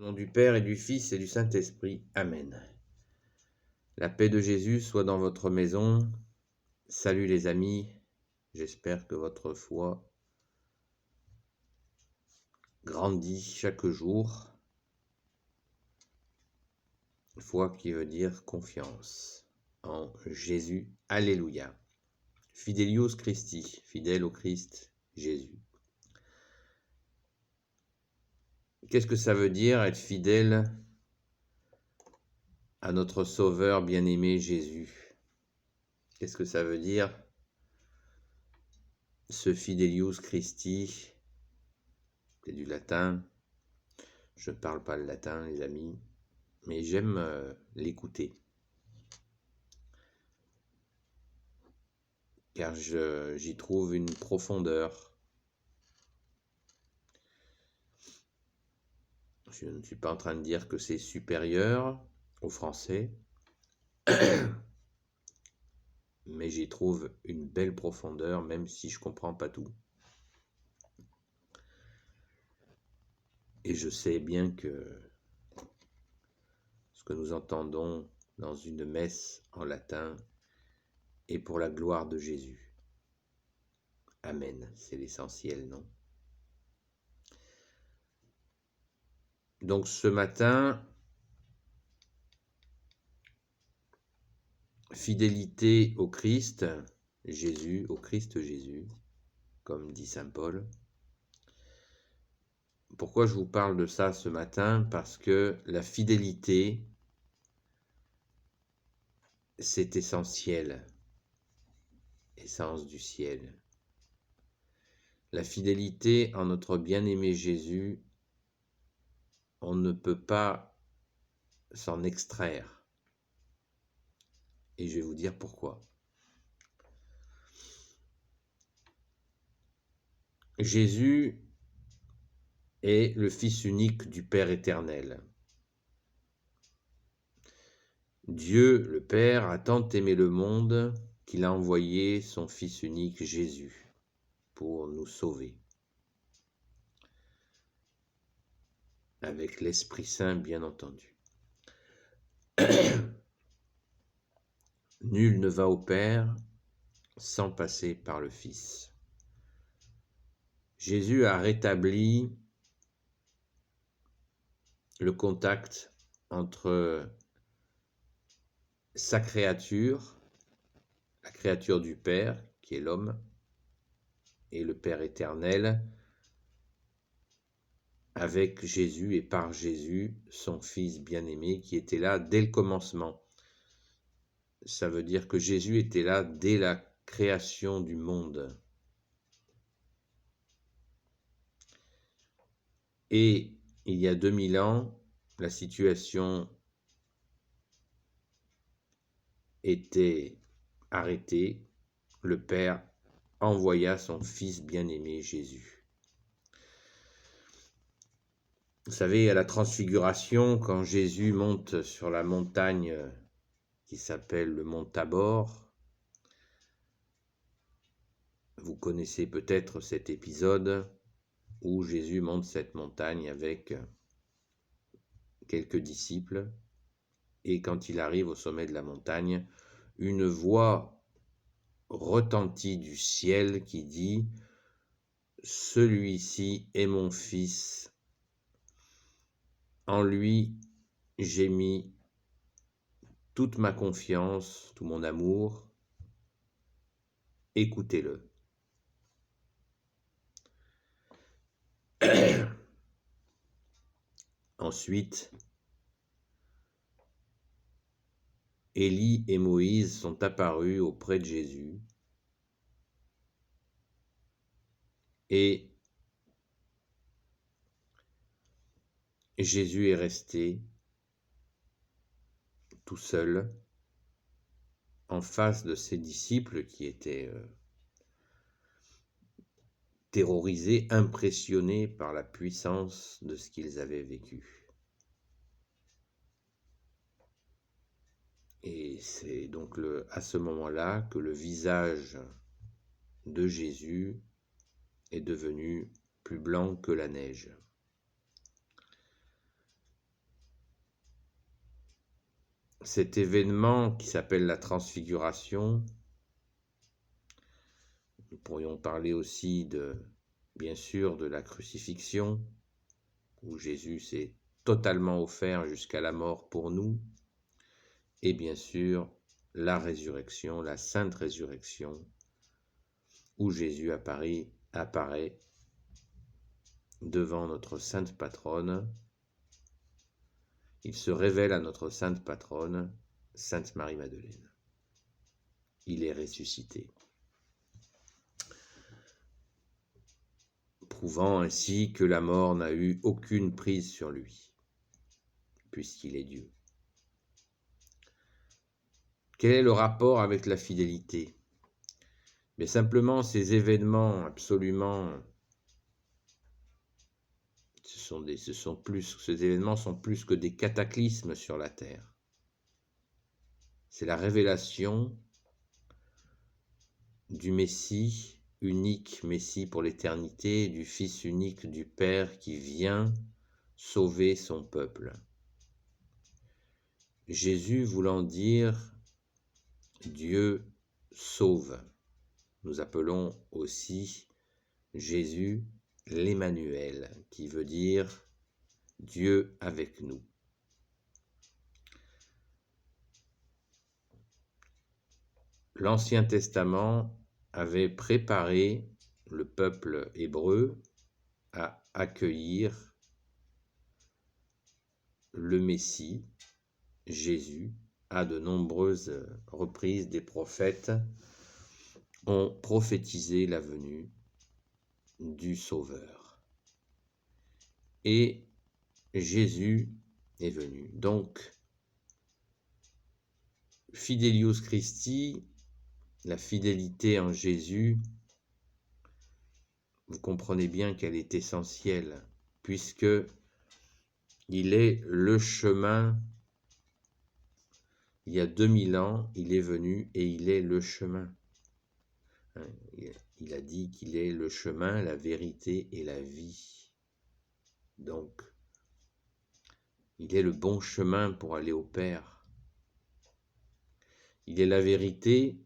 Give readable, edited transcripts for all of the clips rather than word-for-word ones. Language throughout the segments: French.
Au nom du Père et du Fils et du Saint-Esprit. Amen. La paix de Jésus soit dans votre maison. Salut les amis, j'espère que votre foi grandit chaque jour. Foi qui veut dire confiance en Jésus. Alléluia. Fidelius Christi, fidèle au Christ Jésus. Qu'est-ce que ça veut dire être fidèle à notre Sauveur bien-aimé Jésus? Qu'est-ce que ça veut dire ce Fidelius Christi? C'est du latin. Je ne parle pas le latin, les amis, mais j'aime l'écouter. Car j'y trouve une profondeur. Je ne suis pas en train de dire que c'est supérieur au français, mais j'y trouve une belle profondeur, même si je ne comprends pas tout. Et je sais bien que ce que nous entendons dans une messe en latin est pour la gloire de Jésus. Amen, c'est l'essentiel, non? Donc ce matin, fidélité au Christ Jésus, au Christ Jésus, comme dit saint Paul. Pourquoi je vous parle de ça ce matin? Parce que la fidélité, c'est essentiel, essence du ciel. La fidélité en notre bien-aimé Jésus, on ne peut pas s'en extraire. Et je vais vous dire pourquoi. Jésus est le Fils unique du Père éternel. Dieu, le Père, a tant aimé le monde qu'il a envoyé son Fils unique Jésus pour nous sauver. Avec l'Esprit Saint, bien entendu. Nul ne va au Père sans passer par le Fils. Jésus a rétabli le contact entre sa créature, la créature du Père, qui est l'homme, et le Père éternel, avec Jésus et par Jésus, son Fils bien-aimé, qui était là dès le commencement. Ça veut dire que Jésus était là dès la création du monde. Et il y a 2000 ans, la situation était arrêtée. Le Père envoya son Fils bien-aimé Jésus. Vous savez, à la Transfiguration, quand Jésus monte sur la montagne qui s'appelle le mont Tabor, vous connaissez peut-être cet épisode où Jésus monte cette montagne avec quelques disciples, et quand il arrive au sommet de la montagne, une voix retentit du ciel qui dit « Celui-ci est mon Fils, en lui j'ai mis toute ma confiance, tout mon amour, écoutez-le. » Ensuite, Élie et Moïse sont apparus auprès de Jésus et Jésus est resté tout seul en face de ses disciples qui étaient terrorisés, impressionnés par la puissance de ce qu'ils avaient vécu. Et c'est donc à ce moment-là que le visage de Jésus est devenu plus blanc que la neige. cet événement qui s'appelle la transfiguration, nous pourrions parler aussi bien sûr, de la crucifixion, où Jésus s'est totalement offert jusqu'à la mort pour nous, et bien sûr, la résurrection, la sainte résurrection, où Jésus apparaît devant notre sainte patronne. Il se révèle à notre sainte patronne, Sainte Marie-Madeleine. Il est ressuscité, prouvant ainsi que la mort n'a eu aucune prise sur lui, puisqu'il est Dieu. Quel est le rapport avec la fidélité? Mais simplement ces événements absolument, ces événements sont plus que des cataclysmes sur la terre. C'est la révélation du Messie, unique Messie pour l'éternité, du Fils unique du Père qui vient sauver son peuple. Jésus voulant dire Dieu sauve. Nous appelons aussi Jésus l'Emmanuel, qui veut dire Dieu avec nous. L'Ancien Testament avait préparé le peuple hébreu à accueillir le Messie, Jésus. À de nombreuses reprises, des prophètes ont prophétisé la venue du Sauveur. Et Jésus est venu. Donc, Fidelius Christi, la fidélité en Jésus, vous comprenez bien qu'elle est essentielle, puisque il est le chemin. Il y a 2000 ans, il est venu et il est le chemin. Il a dit qu'il est le chemin, la vérité et la vie. Donc, il est le bon chemin pour aller au Père. Il est la vérité,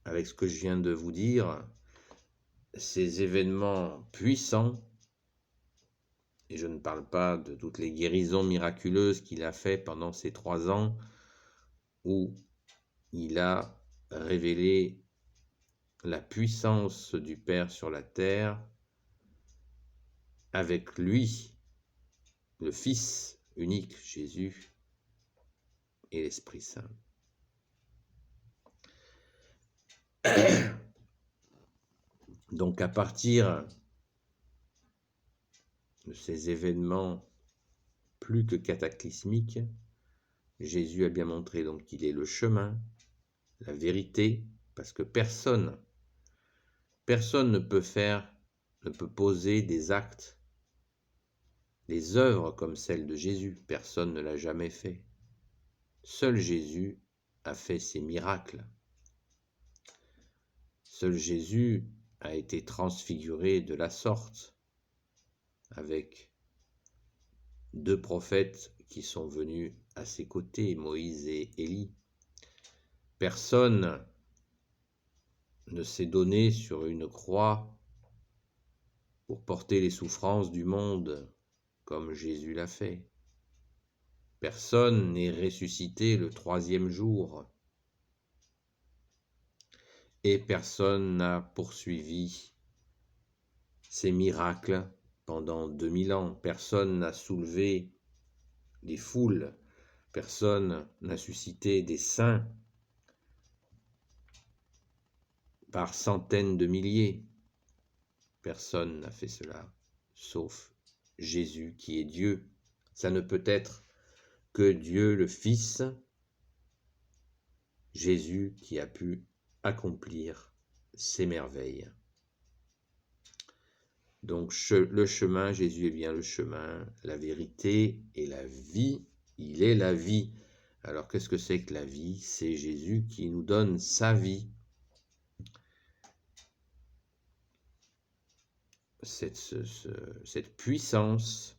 avec ce que je viens de vous dire, ces événements puissants, et je ne parle pas de toutes les guérisons miraculeuses qu'il a fait pendant ces 3 ans, où il a révélé la puissance du Père sur la terre, avec lui, le Fils unique, Jésus, et l'Esprit Saint. Donc à partir de ces événements plus que cataclysmiques, Jésus a bien montré donc qu'il est le chemin, la vérité, parce que personne ne peut poser des actes, des œuvres comme celles de Jésus. Personne ne l'a jamais fait. Seul Jésus a fait ces miracles. Seul Jésus a été transfiguré de la sorte, avec 2 prophètes qui sont venus à ses côtés, Moïse et Élie. Personne ne s'est donné sur une croix pour porter les souffrances du monde comme Jésus l'a fait. Personne n'est ressuscité le 3e jour. Et personne n'a poursuivi ces miracles pendant 2000 ans. Personne n'a soulevé les foules. Personne n'a suscité des saints par centaines de milliers. Personne n'a fait cela, sauf Jésus qui est Dieu. Ça ne peut être que Dieu le Fils, Jésus qui a pu accomplir ces merveilles. Donc le chemin, Jésus est bien le chemin, la vérité et la vie. Il est la vie. Alors qu'est-ce que c'est que la vie? C'est Jésus qui nous donne sa vie. Cette puissance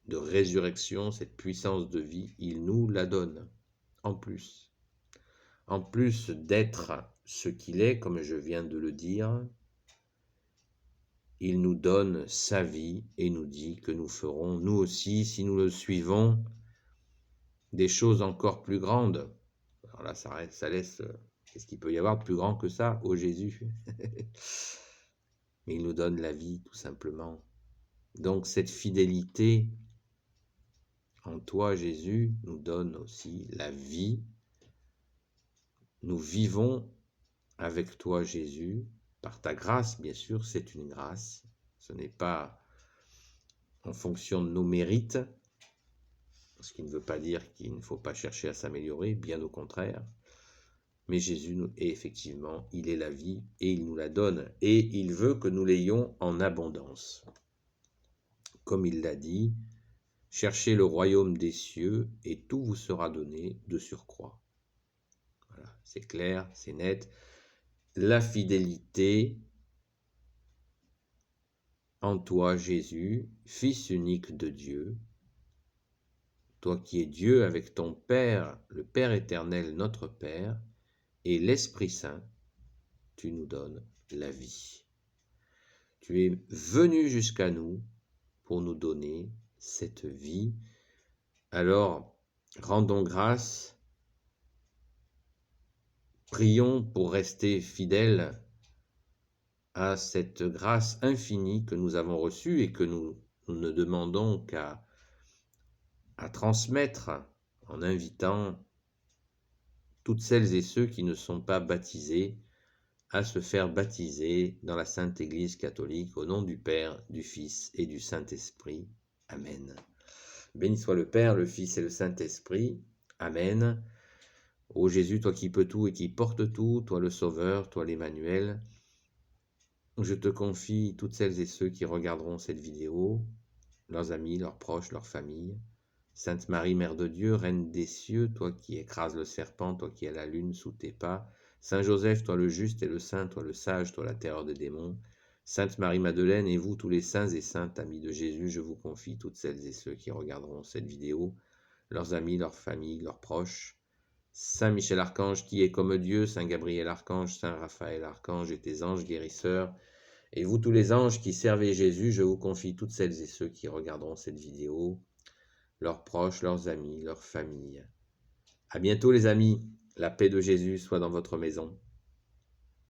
de résurrection, cette puissance de vie, il nous la donne en plus. En plus d'être ce qu'il est, comme je viens de le dire, il nous donne sa vie et nous dit que nous ferons, nous aussi, si nous le suivons, des choses encore plus grandes. Alors là, ça laisse, qu'est-ce qu'il peut y avoir de plus grand que ça, ô Jésus? Mais il nous donne la vie, tout simplement. Donc cette fidélité en toi, Jésus, nous donne aussi la vie. Nous vivons avec toi, Jésus, par ta grâce, bien sûr, c'est une grâce. Ce n'est pas en fonction de nos mérites, ce qui ne veut pas dire qu'il ne faut pas chercher à s'améliorer, bien au contraire. Mais Jésus est effectivement, il est la vie et il nous la donne. Et il veut que nous l'ayons en abondance. Comme il l'a dit, cherchez le royaume des cieux et tout vous sera donné de surcroît. Voilà, c'est clair, c'est net. La fidélité en toi, Jésus, Fils unique de Dieu, toi qui es Dieu avec ton Père, le Père éternel, notre Père, et l'Esprit Saint, tu nous donnes la vie. Tu es venu jusqu'à nous pour nous donner cette vie. Alors, rendons grâce, prions pour rester fidèles à cette grâce infinie que nous avons reçue et que nous ne demandons qu'à transmettre en invitant toutes celles et ceux qui ne sont pas baptisés à se faire baptiser dans la Sainte Église catholique au nom du Père, du Fils et du Saint-Esprit. Amen. Béni soit le Père, le Fils et le Saint-Esprit. Amen. Ô Jésus, toi qui peux tout et qui portes tout, toi le Sauveur, toi l'Emmanuel, je te confie toutes celles et ceux qui regarderont cette vidéo, leurs amis, leurs proches, leurs familles. Sainte Marie, Mère de Dieu, Reine des cieux, toi qui écrases le serpent, toi qui as la lune sous tes pas. Saint Joseph, toi le juste et le saint, toi le sage, toi la terreur des démons. Sainte Marie-Madeleine et vous tous les saints et saintes amis de Jésus, je vous confie toutes celles et ceux qui regarderont cette vidéo, leurs amis, leurs familles, leurs proches. Saint Michel Archange qui est comme Dieu, Saint Gabriel Archange, Saint Raphaël Archange et tes anges guérisseurs, et vous tous les anges qui servez Jésus, je vous confie toutes celles et ceux qui regarderont cette vidéo, leurs proches, leurs amis, leurs familles. À bientôt les amis, la paix de Jésus soit dans votre maison.